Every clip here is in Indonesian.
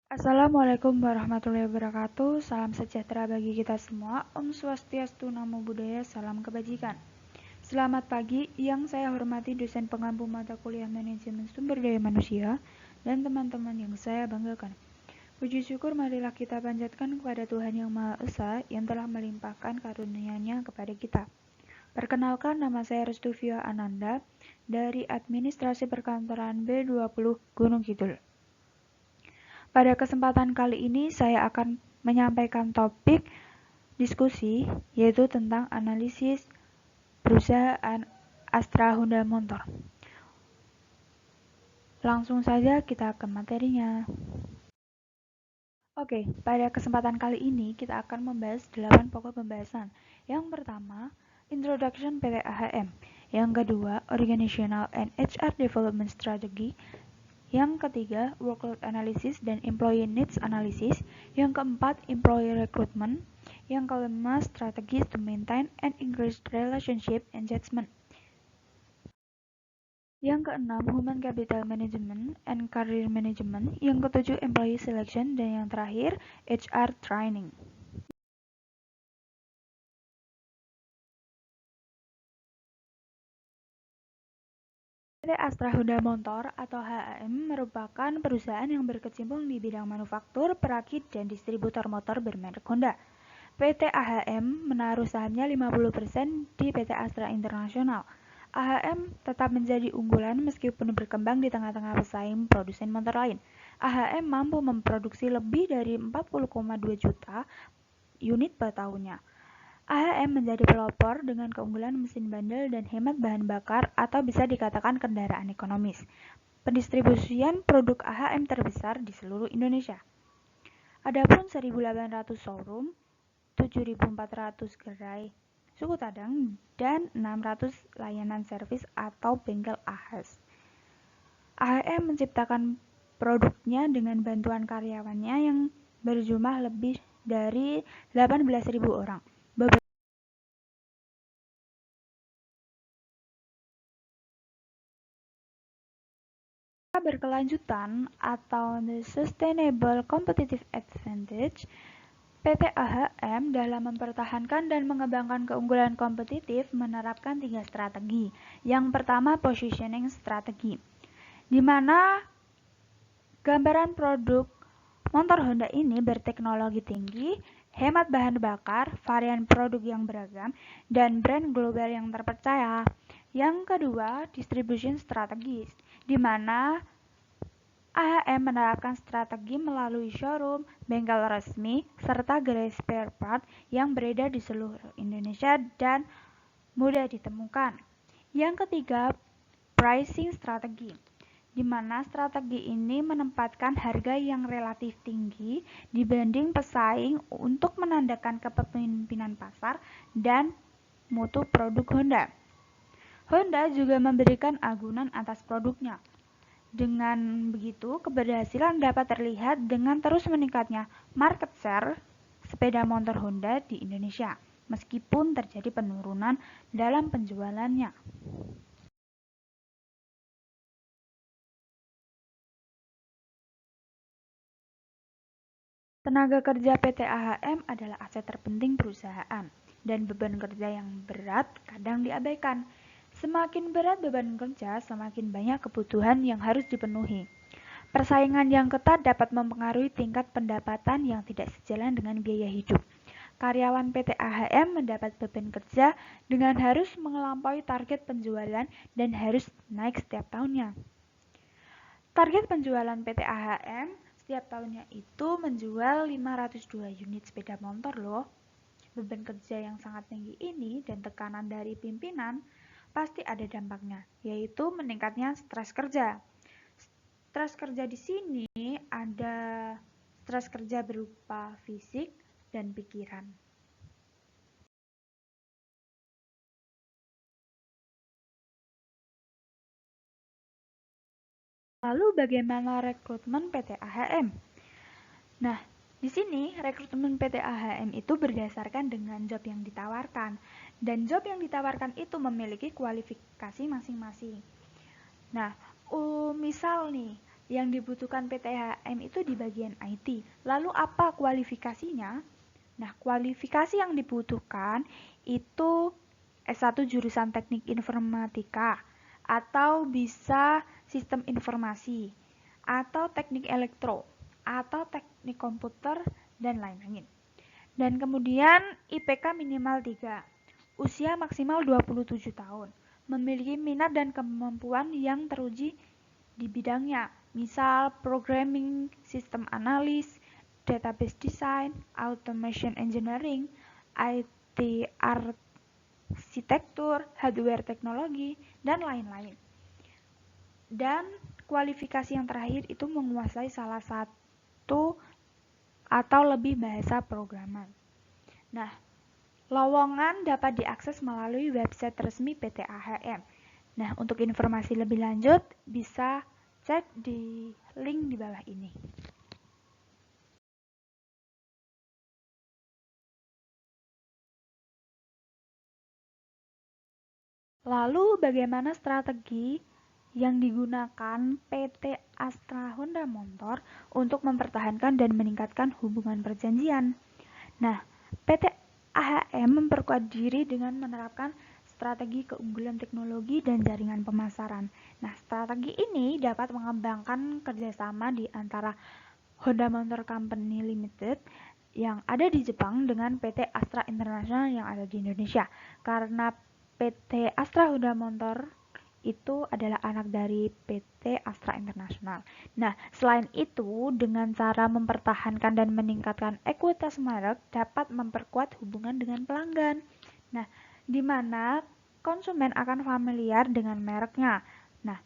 Assalamualaikum warahmatullahi wabarakatuh. Salam sejahtera bagi kita semua. Om Swastiastu, Namo Buddhaya, salam kebajikan. Selamat pagi, yang saya hormati dosen pengampu mata kuliah Manajemen Sumber Daya Manusia dan teman-teman yang saya banggakan. Puji syukur marilah kita panjatkan kepada Tuhan Yang Maha Esa yang telah melimpahkan karunia-Nya kepada kita. Perkenalkan, nama saya Restuvia Ananda dari Administrasi Perkantoran B20 Gunung Kidul. Pada kesempatan kali ini saya akan menyampaikan topik diskusi yaitu tentang analisis perusahaan Astra Honda Motor. Langsung saja kita ke materinya. Oke, pada kesempatan kali ini kita akan membahas 8 pokok pembahasan. Yang pertama, Introduction PT AHM. Yang kedua, Organizational and HR Development Strategy. Yang ketiga, workload analysis dan employee needs analysis. Yang keempat, employee recruitment. Yang kelima, strategies to maintain and increase relationship engagement. Yang keenam, human capital management and career management. Yang ketujuh, employee selection. Dan yang terakhir, HR training. PT Astra Honda Motor atau HAM merupakan perusahaan yang berkecimpung di bidang manufaktur, perakit, dan distributor motor bermerek Honda. PT AHM menaruh sahamnya 50% di PT Astra International. AHM tetap menjadi unggulan meskipun berkembang di tengah-tengah pesaing produsen motor lain. AHM mampu memproduksi lebih dari 40,2 juta unit per tahunnya. AHM menjadi pelopor dengan keunggulan mesin bandel dan hemat bahan bakar atau bisa dikatakan kendaraan ekonomis. Pendistribusian produk AHM terbesar di seluruh Indonesia. Adapun 1.800 showroom, 7.400 gerai suku cadang, dan 600 layanan servis atau bengkel AHS. AHM menciptakan produknya dengan bantuan karyawannya yang berjumlah lebih dari 18.000 orang. Berkelanjutan atau the sustainable competitive advantage, PT AHM dalam mempertahankan dan mengembangkan keunggulan kompetitif menerapkan 3 strategi. Yang pertama, positioning strategi, di mana gambaran produk motor Honda ini berteknologi tinggi, hemat bahan bakar, varian produk yang beragam, dan brand global yang terpercaya. Yang kedua, distribution strategis, di mana AHM menerapkan strategi melalui showroom, bengkel resmi, serta gerai spare part yang beredar di seluruh Indonesia dan mudah ditemukan. Yang ketiga, pricing strategi, di mana strategi ini menempatkan harga yang relatif tinggi dibanding pesaing untuk menandakan kepemimpinan pasar dan mutu produk Honda. Honda juga memberikan agunan atas produknya. Dengan begitu, keberhasilan dapat terlihat dengan terus meningkatnya market share sepeda motor Honda di Indonesia, meskipun terjadi penurunan dalam penjualannya. Tenaga kerja PT AHM adalah aset terpenting perusahaan, dan beban kerja yang berat kadang diabaikan. Semakin berat beban kerja, semakin banyak kebutuhan yang harus dipenuhi. Persaingan yang ketat dapat mempengaruhi tingkat pendapatan yang tidak sejalan dengan biaya hidup. Karyawan PT AHM mendapat beban kerja dengan harus melampaui target penjualan dan harus naik setiap tahunnya. Target penjualan PT AHM setiap tahunnya itu menjual 502 unit sepeda motor loh. Beban kerja yang sangat tinggi ini dan tekanan dari pimpinan pasti ada dampaknya, yaitu meningkatnya stres kerja. Stres kerja di sini ada stres kerja berupa fisik dan pikiran. Lalu bagaimana rekrutmen PT AHM? Nah, di sini rekrutmen PT AHM itu berdasarkan dengan job yang ditawarkan, dan job yang ditawarkan itu memiliki kualifikasi masing-masing. Nah, misal nih, yang dibutuhkan PTHM itu di bagian IT. Lalu apa kualifikasinya? Nah, kualifikasi yang dibutuhkan itu S1 jurusan Teknik Informatika atau bisa Sistem Informasi atau Teknik Elektro atau Teknik Komputer dan lain-lain. Dan kemudian IPK minimal 3, usia maksimal 27 tahun, memiliki minat dan kemampuan yang teruji di bidangnya, misal programming, sistem analis, database design, automation engineering, IT arsitektur, hardware teknologi, dan lain-lain. Dan kualifikasi yang terakhir itu menguasai salah satu atau lebih bahasa programan. Nah, lowongan dapat diakses melalui website resmi PT AHM. Nah, untuk informasi lebih lanjut bisa cek di link di bawah ini. Lalu bagaimana strategi yang digunakan PT Astra Honda Motor untuk mempertahankan dan meningkatkan hubungan perjanjian? Nah, PT AHM memperkuat diri dengan menerapkan strategi keunggulan teknologi dan jaringan pemasaran. Nah, strategi ini dapat mengembangkan kerjasama di antara Honda Motor Company Limited yang ada di Jepang dengan PT Astra International yang ada di Indonesia. Karena PT Astra Honda Motor itu adalah anak dari PT Astra International. Nah, selain itu, dengan cara mempertahankan dan meningkatkan ekuitas merek dapat memperkuat hubungan dengan pelanggan. Nah, di mana konsumen akan familiar dengan mereknya. Nah,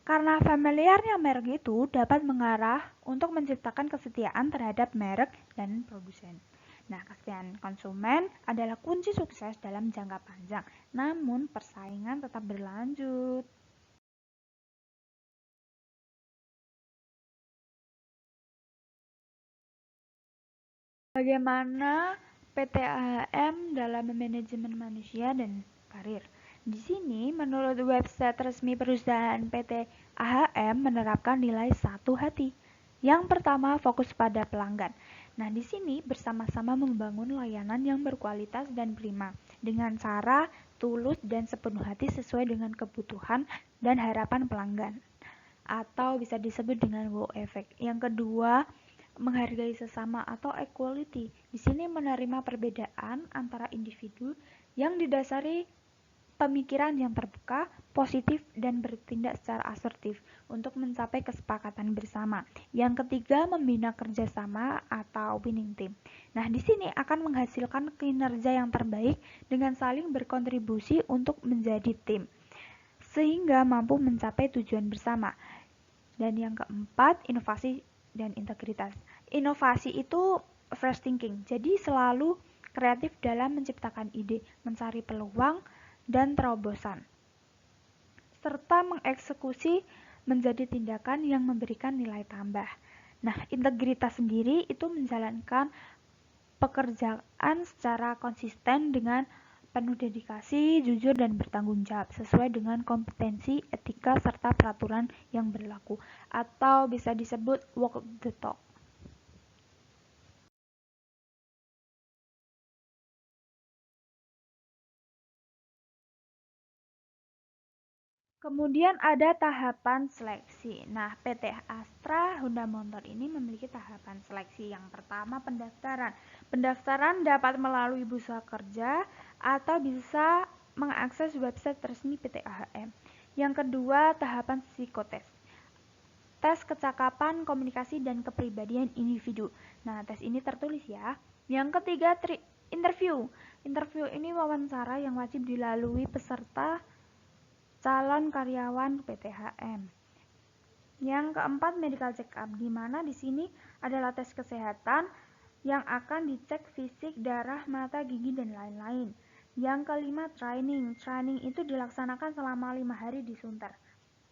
karena familiarnya merek itu dapat mengarah untuk menciptakan kesetiaan terhadap merek dan produsen. Nah, kesetiaan konsumen adalah kunci sukses dalam jangka panjang, namun persaingan tetap berlanjut. Bagaimana PT AHM dalam manajemen manusia dan karir? Di sini, menurut website resmi perusahaan PT AHM menerapkan nilai 1 hati. Yang pertama, fokus pada pelanggan. Nah, di sini bersama-sama membangun layanan yang berkualitas dan prima dengan cara tulus dan sepenuh hati sesuai dengan kebutuhan dan harapan pelanggan. Atau bisa disebut dengan wow effect. Yang kedua, menghargai sesama atau equality. Di sini menerima perbedaan antara individu yang didasari pemikiran yang terbuka, positif, dan bertindak secara asertif untuk mencapai kesepakatan bersama. Yang ketiga, membina kerjasama atau winning team. Nah, di sini akan menghasilkan kinerja yang terbaik dengan saling berkontribusi untuk menjadi tim, sehingga mampu mencapai tujuan bersama. Dan yang keempat, inovasi dan integritas. Inovasi itu fresh thinking, jadi selalu kreatif dalam menciptakan ide, mencari peluang, dan terobosan, serta mengeksekusi menjadi tindakan yang memberikan nilai tambah. Nah, integritas sendiri itu menjalankan pekerjaan secara konsisten dengan penuh dedikasi, jujur, dan bertanggung jawab sesuai dengan kompetensi, etika, serta peraturan yang berlaku, atau bisa disebut walk the talk. Kemudian ada tahapan seleksi. Nah, PT Astra Honda Motor ini memiliki tahapan seleksi. Yang pertama, pendaftaran. Pendaftaran dapat melalui bursa kerja atau bisa mengakses website resmi PT AHM. Yang kedua, tahapan psikotes. Tes kecakapan, komunikasi, dan kepribadian individu. Nah, tes ini tertulis ya. Yang ketiga, interview. Interview ini wawancara yang wajib dilalui peserta calon karyawan PTHM. Yang keempat, medical check up, di mana di sini adalah tes kesehatan yang akan dicek fisik, darah, mata, gigi, dan lain-lain. Yang kelima, training. Training itu dilaksanakan selama 5 hari di Sunter.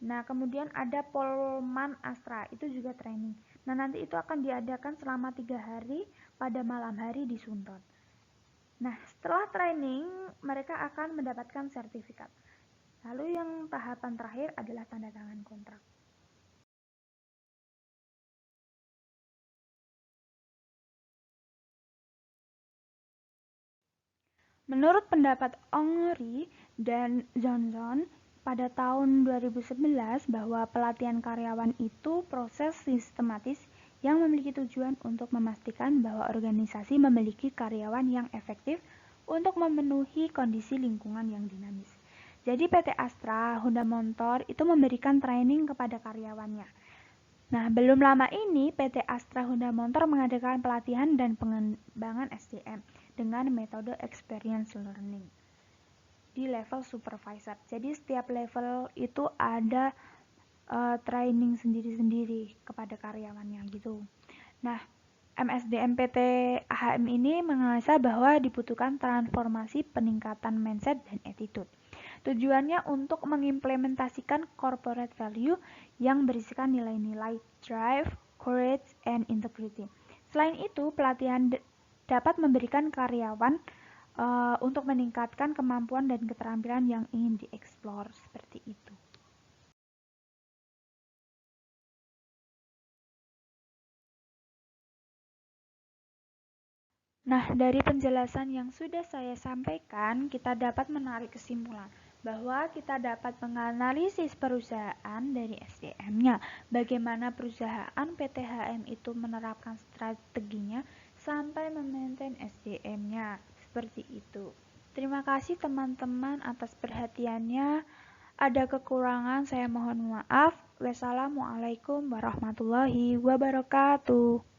Nah, kemudian ada Polman Astra, itu juga training. Nah, nanti itu akan diadakan selama 3 hari pada malam hari di Sunter. Nah, setelah training, mereka akan mendapatkan sertifikat. Lalu yang tahapan terakhir adalah tanda tangan kontrak. Menurut pendapat Ongri dan Johnson pada tahun 2011 bahwa pelatihan karyawan itu proses sistematis yang memiliki tujuan untuk memastikan bahwa organisasi memiliki karyawan yang efektif untuk memenuhi kondisi lingkungan yang dinamis. Jadi PT Astra Honda Motor itu memberikan training kepada karyawannya. Nah, belum lama ini PT Astra Honda Motor mengadakan pelatihan dan pengembangan SDM dengan metode experience learning di level supervisor. Jadi setiap level itu ada training sendiri-sendiri kepada karyawannya gitu. Nah, MSDM PT AHM ini menganalisa bahwa dibutuhkan transformasi peningkatan mindset dan attitude. Tujuannya untuk mengimplementasikan corporate value yang berisikan nilai-nilai drive, courage, and integrity. Selain itu, pelatihan dapat memberikan karyawan untuk meningkatkan kemampuan dan keterampilan yang ingin dieksplor seperti itu. Nah, dari penjelasan yang sudah saya sampaikan, kita dapat menarik kesimpulan bahwa kita dapat menganalisis perusahaan dari SDM-nya, bagaimana perusahaan PTHM itu menerapkan strateginya sampai memaintain SDM-nya, seperti itu. Terima kasih teman-teman atas perhatiannya. Ada kekurangan, saya mohon maaf. Wassalamualaikum warahmatullahi wabarakatuh.